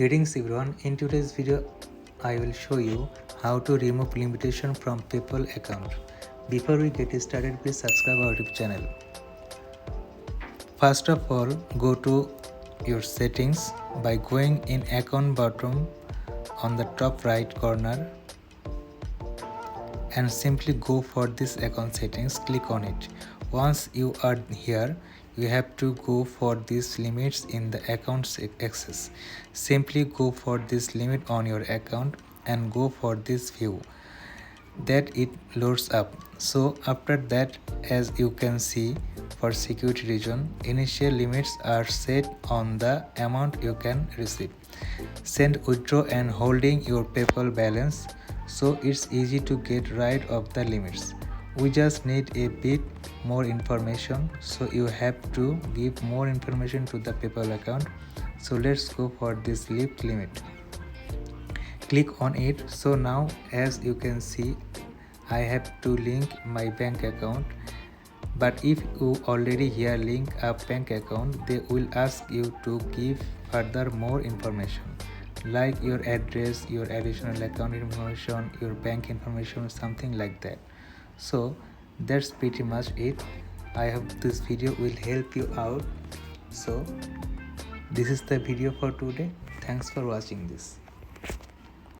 Greetings everyone, in today's video I will show you how to remove limitation from PayPal account. Before we get started, please subscribe our YouTube channel. First of all, go to your settings by going in account button on the top right corner and simply go for this account settings, click on it. Once you are here, you have to go for these limits in the account access. Simply go for this limit on your account and go for this view that it loads up. So after that, as you can see, for security reason, initial limits are set on the amount you can receive, send, withdraw and holding your PayPal balance, so it's easy to get rid of the limits. We just need a bit more information, so you have to give more information to the PayPal account. So let's go for this lift limit. Click on it. So now as you can see, I have to link my bank account, but if you already here link a bank account, they will ask you to give further more information like your address, your additional account information, your bank information, something like that. So that's pretty much it. I hope this video will help you out. So this is the video for today. Thanks for watching this.